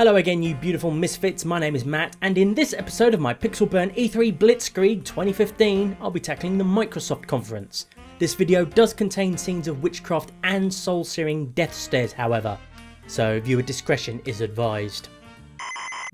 Hello again you beautiful misfits, my name is Matt, and in this episode of my Pixel Burn E3 Blitzkrieg 2015 I'll be tackling the Microsoft conference. This video does contain scenes of witchcraft and soul-searing death stares however, so viewer discretion is advised.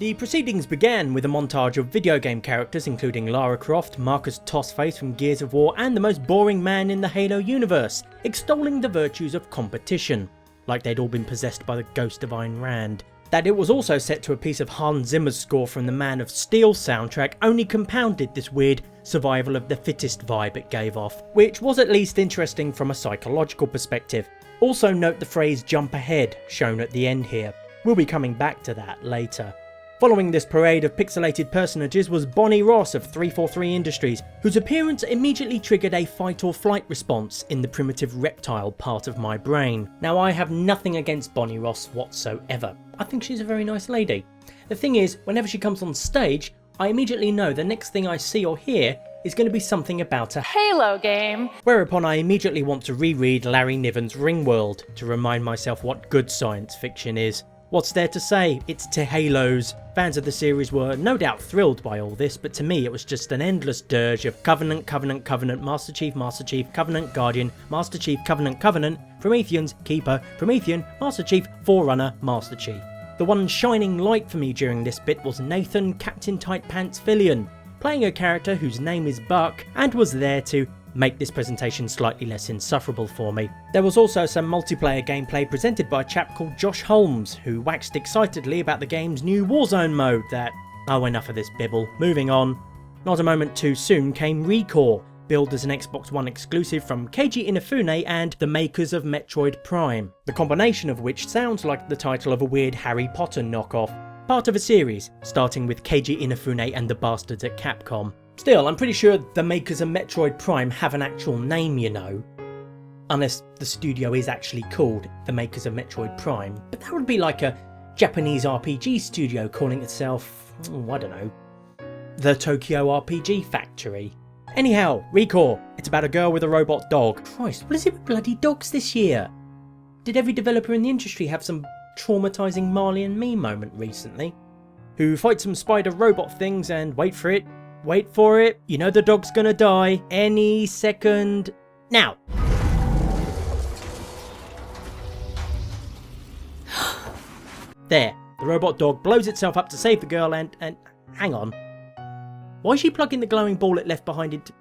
The proceedings began with a montage of video game characters including Lara Croft, Marcus Tossface from Gears of War and the most boring man in the Halo universe, extolling the virtues of competition, like they'd all been possessed by the ghost of Ayn Rand. That it was also set to a piece of Hans Zimmer's score from the Man of Steel soundtrack only compounded this weird survival of the fittest vibe it gave off, which was at least interesting from a psychological perspective. Also note the phrase jump ahead shown at the end here. We'll be coming back to that later. Following this parade of pixelated personages was Bonnie Ross of 343 Industries, whose appearance immediately triggered a fight or flight response in the primitive reptile part of my brain. Now I have nothing against Bonnie Ross whatsoever. I think she's a very nice lady. The thing is, whenever she comes on stage, I immediately know the next thing I see or hear is going to be something about a Halo game. Whereupon I immediately want to reread Larry Niven's Ringworld to remind myself what good science fiction is. What's there to say? It's to Halos. Fans of the series were no doubt thrilled by all this, but to me it was just an endless dirge of Covenant, Covenant, Covenant, Master Chief, Covenant, Guardian, Master Chief, Covenant, Prometheans, Keeper, Promethean, Master Chief, Forerunner, Master Chief. The one shining light for me during this bit was Nathan Captain Tight Pants Fillion, playing a character whose name is Buck and was there to make this presentation slightly less insufferable for me. There was also some multiplayer gameplay presented by a chap called Josh Holmes, who waxed excitedly about the game's new Warzone mode that... Oh, enough of this bibble. Moving on. Not a moment too soon came Recore, billed as an Xbox One exclusive from Keiji Inafune and the makers of Metroid Prime, the combination of which sounds like the title of a weird Harry Potter knockoff, part of a series starting with Keiji Inafune and the bastards at Capcom. Still, I'm pretty sure the makers of Metroid Prime have an actual name, you know. Unless the studio is actually called the makers of Metroid Prime. But that would be like a Japanese RPG studio calling itself, I don't know, the Tokyo RPG Factory. Anyhow, Recore. It's about a girl with a robot dog. Christ, what is it with bloody dogs this year? Did every developer in the industry have some traumatising Marley and Me moment recently? Who fight some spider robot things and wait for it, you know the dog's gonna die any second now. There, the robot dog blows itself up to save the girl and hang on. Why is she plugging the glowing ball it left behind into...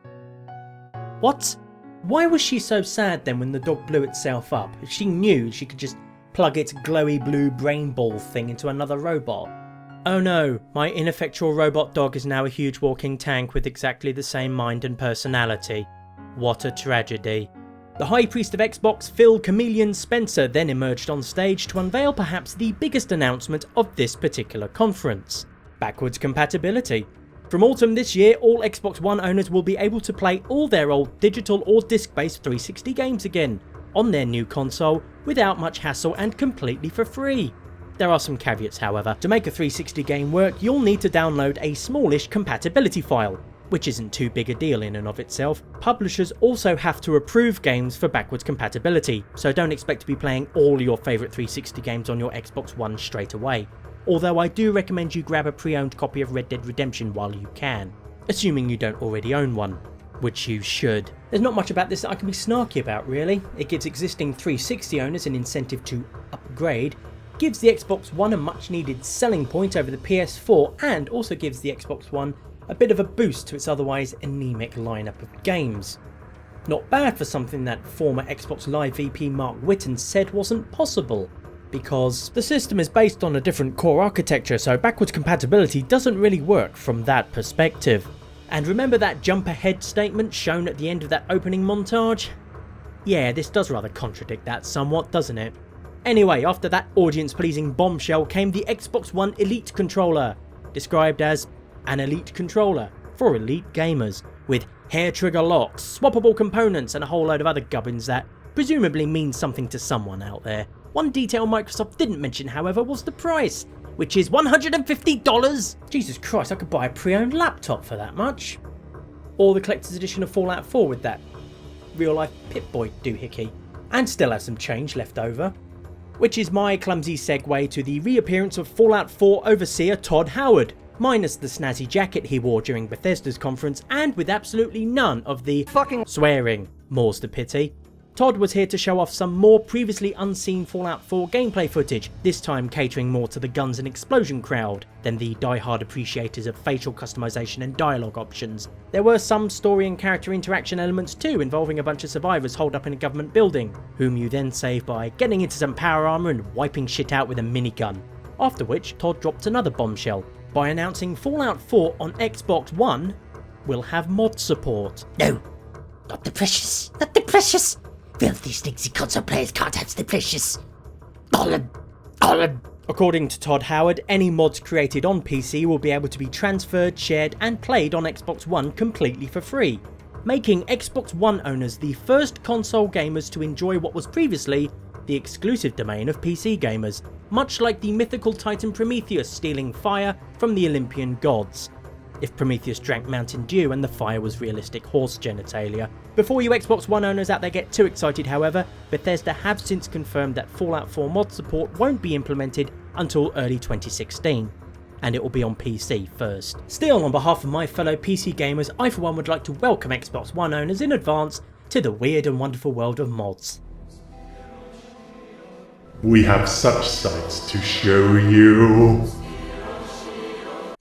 What? Why was she so sad then when the dog blew itself up? If she knew she could just plug its glowy blue brain ball thing into another robot. Oh no, my ineffectual robot dog is now a huge walking tank with exactly the same mind and personality. What a tragedy. The High Priest of Xbox, Phil Chameleon Spencer, then emerged on stage to unveil perhaps the biggest announcement of this particular conference: backwards compatibility. From autumn this year, all Xbox One owners will be able to play all their old digital or disc-based 360 games again on their new console without much hassle and completely for free. There are some caveats however. To make a 360 game work, you'll need to download a smallish compatibility file, which isn't too big a deal in and of itself. Publishers also have to approve games for backwards compatibility, so don't expect to be playing all your favourite 360 games on your Xbox One straight away. Although I do recommend you grab a pre-owned copy of Red Dead Redemption while you can, assuming you don't already own one, which you should. There's not much about this that I can be snarky about really. It gives existing 360 owners an incentive to upgrade, gives the Xbox One a much needed selling point over the PS4 and also gives the Xbox One a bit of a boost to its otherwise anemic lineup of games. Not bad for something that former Xbox Live VP Mark Whitten said wasn't possible, because the system is based on a different core architecture, so backwards compatibility doesn't really work from that perspective. And remember that jump ahead statement shown at the end of that opening montage? Yeah, this does rather contradict that somewhat, doesn't it? Anyway, after that audience-pleasing bombshell came the Xbox One Elite controller, described as an elite controller for elite gamers, with hair trigger locks, swappable components and a whole load of other gubbins that presumably means something to someone out there. One detail Microsoft didn't mention however was the price, which is $150! Jesus Christ, I could buy a pre-owned laptop for that much. Or the collector's edition of Fallout 4 with that real life Pip-Boy doohickey, and still have some change left over. Which is my clumsy segue to the reappearance of Fallout 4 overseer Todd Howard, minus the snazzy jacket he wore during Bethesda's conference and with absolutely none of the fucking swearing, more's the pity. Todd was here to show off some more previously unseen Fallout 4 gameplay footage, this time catering more to the guns and explosion crowd than the die-hard appreciators of facial customization and dialogue options. There were some story and character interaction elements too, involving a bunch of survivors holed up in a government building, whom you then save by getting into some power armor and wiping shit out with a minigun. After which, Todd dropped another bombshell by announcing Fallout 4 on Xbox One will have mod support. No, not the precious, not the precious. Filthy, sneaksey console players can't have the precious. Gollum. According to Todd Howard, any mods created on PC will be able to be transferred, shared and played on Xbox One completely for free, making Xbox One owners the first console gamers to enjoy what was previously the exclusive domain of PC gamers, much like the mythical titan Prometheus stealing fire from the Olympian gods. If Prometheus drank Mountain Dew and the fire was realistic horse genitalia. Before you Xbox One owners out there get too excited however, Bethesda have since confirmed that Fallout 4 mod support won't be implemented until early 2016, and it will be on PC first. Still, on behalf of my fellow PC gamers, I for one would like to welcome Xbox One owners in advance to the weird and wonderful world of mods. We have such sights to show you.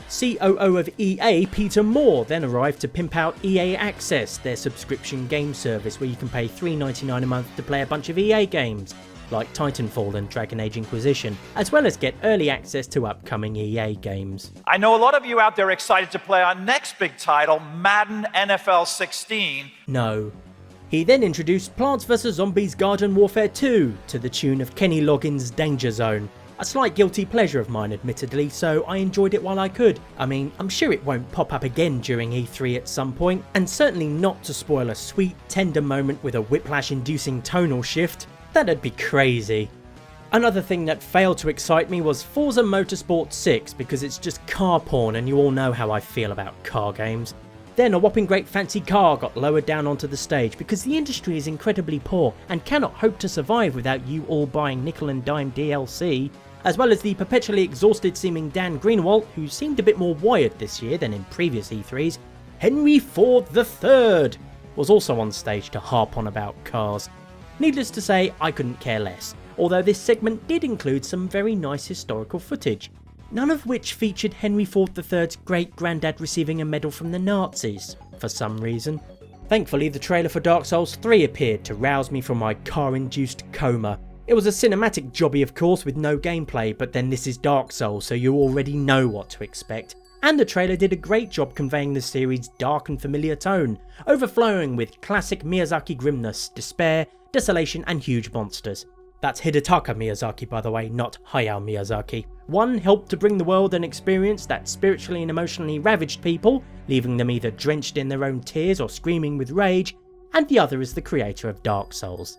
COO of EA, Peter Moore, then arrived to pimp out EA Access, their subscription game service where you can pay $3.99 a month to play a bunch of EA games, like Titanfall and Dragon Age Inquisition, as well as get early access to upcoming EA games. I know a lot of you out there are excited to play our next big title, Madden NFL 16. No. He then introduced Plants vs Zombies Garden Warfare 2 to the tune of Kenny Loggins' Danger Zone. A slight guilty pleasure of mine admittedly, so I enjoyed it while I could. I mean, I'm sure it won't pop up again during E3 at some point, and certainly not to spoil a sweet, tender moment with a whiplash-inducing tonal shift. That'd be crazy. Another thing that failed to excite me was Forza Motorsport 6, because it's just car porn and you all know how I feel about car games. Then a whopping great fancy car got lowered down onto the stage because the industry is incredibly poor and cannot hope to survive without you all buying nickel and dime DLC, as well as the perpetually exhausted seeming Dan Greenwald, who seemed a bit more wired this year than in previous E3s. Henry Ford III was also on stage to harp on about cars. Needless to say, I couldn't care less, although this segment did include some very nice historical footage, none of which featured Henry Ford III's great-granddad receiving a medal from the Nazis, for some reason. Thankfully, the trailer for Dark Souls 3 appeared to rouse me from my car-induced coma. It was a cinematic jobby of course with no gameplay, but then this is Dark Souls so you already know what to expect. And the trailer did a great job conveying the series' dark and familiar tone, overflowing with classic Miyazaki grimness, despair, desolation and huge monsters. That's Hidetaka Miyazaki by the way, not Hayao Miyazaki. One helped to bring the world an experience that spiritually and emotionally ravaged people, leaving them either drenched in their own tears or screaming with rage, and the other is the creator of Dark Souls.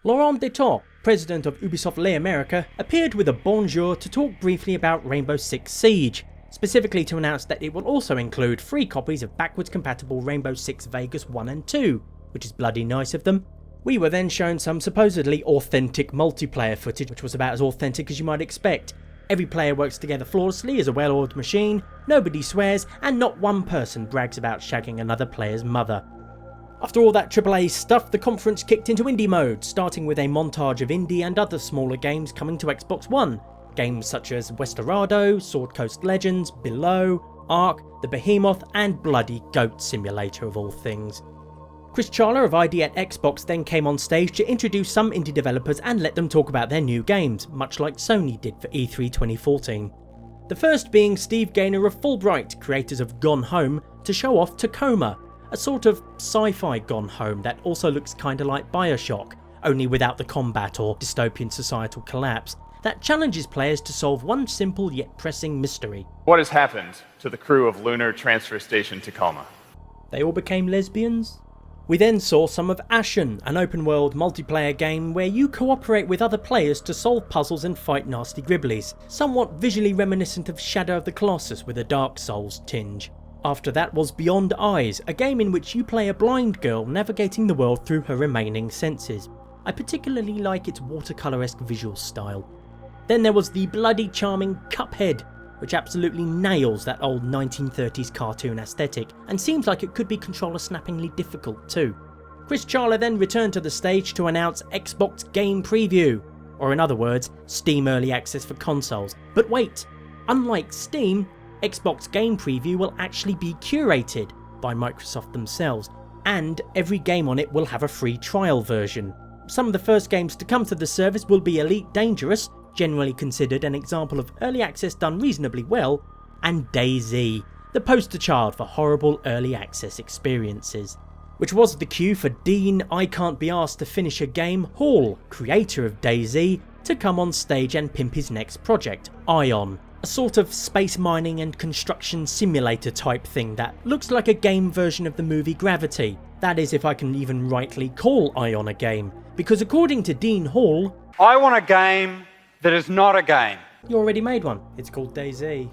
Laurent Deton, president of Ubisoft Les America, appeared with a bonjour to talk briefly about Rainbow Six Siege, specifically to announce that it will also include free copies of backwards compatible Rainbow Six Vegas 1 and 2, which is bloody nice of them. We were then shown some supposedly authentic multiplayer footage, which was about as authentic as you might expect. Every player works together flawlessly as a well-oiled machine, nobody swears, and not one person brags about shagging another player's mother. After all that AAA stuff, the conference kicked into indie mode, starting with a montage of indie and other smaller games coming to Xbox One. Games such as Westerado, Sword Coast Legends, Below, Ark, The Behemoth, and Bloody Goat Simulator of all things. Chris Charler of ID at Xbox then came on stage to introduce some indie developers and let them talk about their new games, much like Sony did for E3 2014. The first being Steve Gaynor of Fulbright, creators of Gone Home, to show off Tacoma, a sort of sci-fi Gone Home that also looks kinda like Bioshock, only without the combat or dystopian societal collapse, that challenges players to solve one simple yet pressing mystery. What has happened to the crew of Lunar Transfer Station Tacoma? They all became lesbians? We then saw some of Ashen, an open world multiplayer game where you cooperate with other players to solve puzzles and fight nasty gribblies, somewhat visually reminiscent of Shadow of the Colossus with a Dark Souls tinge. After that was Beyond Eyes, a game in which you play a blind girl navigating the world through her remaining senses. I particularly like its watercolour-esque visual style. Then there was the bloody charming Cuphead, which absolutely nails that old 1930s cartoon aesthetic and seems like it could be controller-snappingly difficult too. Chris Charla then returned to the stage to announce Xbox Game Preview, or in other words, Steam Early Access for consoles. But wait, unlike Steam, Xbox Game Preview will actually be curated by Microsoft themselves, and every game on it will have a free trial version. Some of the first games to come to the service will be Elite Dangerous, generally considered an example of early access done reasonably well, and DayZ, the poster child for horrible early access experiences. Which was the cue for Dean I Can't Be Asked to Finish a Game Hall, creator of DayZ, to come on stage and pimp his next project, Ion, a sort of space mining and construction simulator type thing that looks like a game version of the movie Gravity. That is, if I can even rightly call Ion a game, because according to Dean Hall, I want a game that is not a game. you already made one. It's called DayZ.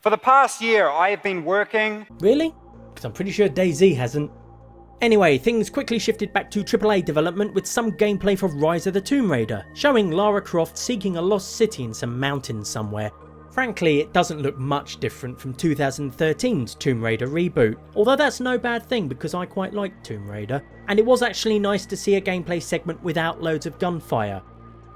For the past year, I have been working... Really? Because I'm pretty sure DayZ hasn't. Anyway, things quickly shifted back to AAA development with some gameplay for Rise of the Tomb Raider, showing Lara Croft seeking a lost city in some mountains somewhere. Frankly, it doesn't look much different from 2013's Tomb Raider reboot, although that's no bad thing because I quite like Tomb Raider, and it was actually nice to see a gameplay segment without loads of gunfire,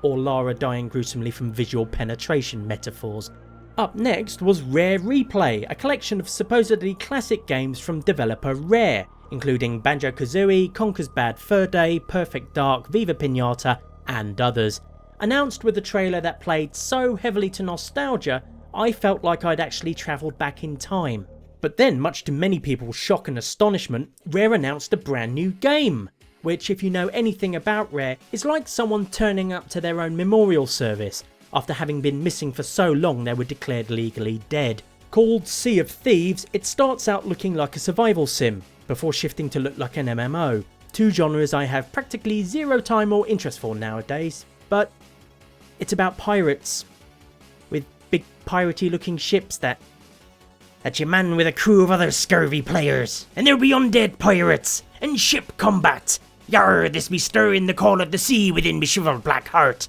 or Lara dying gruesomely from visual penetration metaphors. Up next was Rare Replay, a collection of supposedly classic games from developer Rare, including Banjo-Kazooie, Conker's Bad Fur Day, Perfect Dark, Viva Pinata, and others. Announced with a trailer that played so heavily to nostalgia, I felt like I'd actually travelled back in time. But then, much to many people's shock and astonishment, Rare announced a brand new game, which, if you know anything about Rare, is like someone turning up to their own memorial service after having been missing for so long they were declared legally dead. Called Sea of Thieves, it starts out looking like a survival sim, before shifting to look like an MMO, two genres I have practically zero time or interest for nowadays, but it's about pirates, with big piratey looking ships that That you man with a crew of other scurvy players, and there be undead pirates, and ship combat. Yar, this be stirring the call of the sea within me shivered black heart.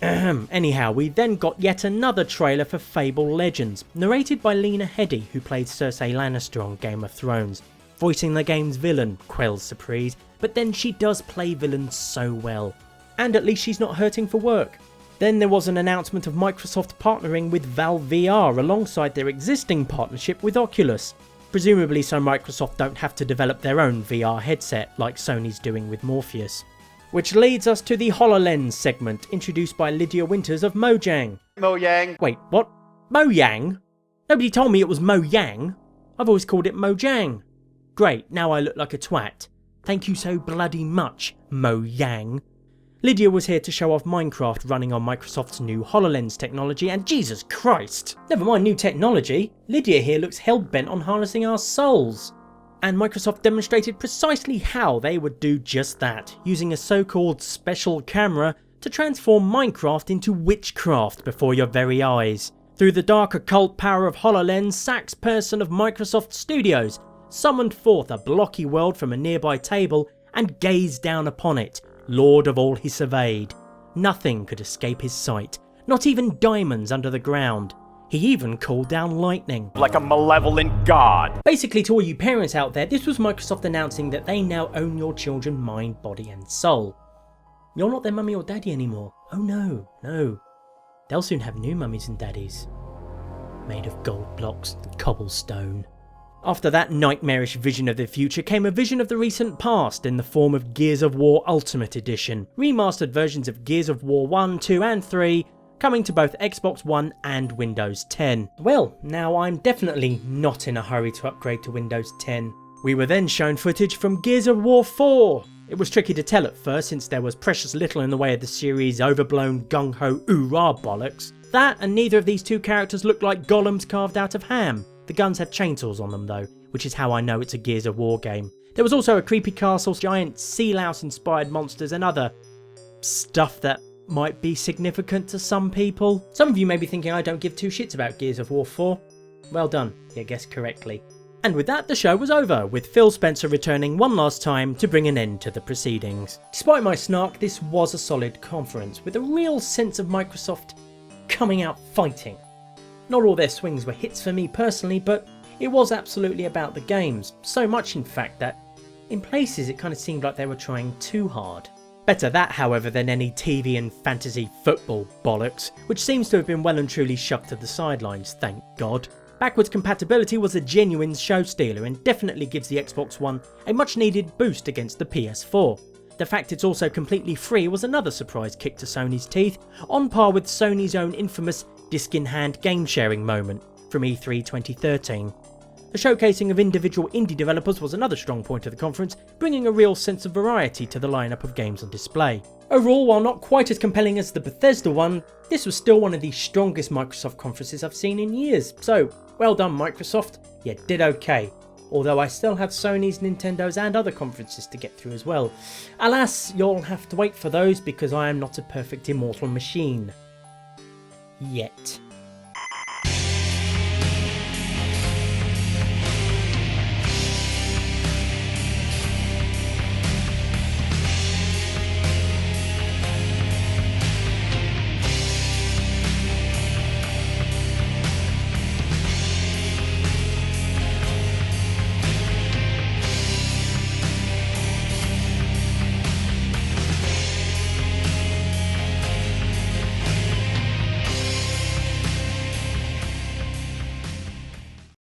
Anyhow, we then got yet another trailer for Fable Legends, narrated by Lena Headey, who played Cersei Lannister on Game of Thrones, voicing the game's villain, Quell's Surprise, but then she does play villains so well. And at least she's not hurting for work. Then there was an announcement of Microsoft partnering with Valve VR alongside their existing partnership with Oculus, presumably so Microsoft don't have to develop their own VR headset like Sony's doing with Morpheus. Which leads us to the HoloLens segment, introduced by Lydia Winters of Mojang. Mojang. Wait, what? Mojang? Nobody told me it was Mojang. I've always called it Mojang. Great, now I look like a twat. Thank you so bloody much, Mojang. Lydia was here to show off Minecraft running on Microsoft's new HoloLens technology, and Jesus Christ! Never mind new technology, Lydia here looks hell-bent on harnessing our souls. And Microsoft demonstrated precisely how they would do just that, using a so-called special camera to transform Minecraft into witchcraft before your very eyes. Through the dark occult power of HoloLens, Sachs Person of Microsoft Studios summoned forth a blocky world from a nearby table and gazed down upon it, lord of all he surveyed. Nothing could escape his sight, not even diamonds under the ground. He even called down lightning. Like a malevolent god. Basically, to all you parents out there, this was Microsoft announcing that they now own your children mind, body and soul. You're not their mummy or daddy anymore. Oh no, no. They'll soon have new mummies and daddies. Made of gold blocks and cobblestone. After that nightmarish vision of the future came a vision of the recent past in the form of Gears of War Ultimate Edition, remastered versions of Gears of War 1, 2 and 3, coming to both Xbox One and Windows 10. Well, now I'm definitely not in a hurry to upgrade to Windows 10. We were then shown footage from Gears of War 4. It was tricky to tell at first since there was precious little in the way of the series' overblown gung-ho oorah bollocks. That and neither of these two characters looked like golems carved out of ham. The guns have chainsaws on them though, which is how I know it's a Gears of War game. There was also a creepy castle, giant sea louse inspired monsters and other stuff that might be significant to some people. Some of you may be thinking I don't give two shits about Gears of War 4. Well done, you guessed correctly. And with that, the show was over, with Phil Spencer returning one last time to bring an end to the proceedings. Despite my snark, this was a solid conference, with a real sense of Microsoft coming out fighting. Not all their swings were hits for me personally, but it was absolutely about the games, so much in fact that in places it kind of seemed like they were trying too hard. Better that, however, than any TV and fantasy football bollocks, which seems to have been well and truly shoved to the sidelines, thank God. Backwards compatibility was a genuine show stealer and definitely gives the Xbox One a much needed boost against the PS4. The fact it's also completely free was another surprise kick to Sony's teeth, on par with Sony's own infamous disc-in-hand game-sharing moment from E3 2013. The showcasing of individual indie developers was another strong point of the conference, bringing a real sense of variety to the lineup of games on display. Overall, while not quite as compelling as the Bethesda one, this was still one of the strongest Microsoft conferences I've seen in years, so well done Microsoft, you did okay. Although I still have Sony's, Nintendo's and other conferences to get through as well. Alas, you'll have to wait for those because I am not a perfect immortal machine. Yet.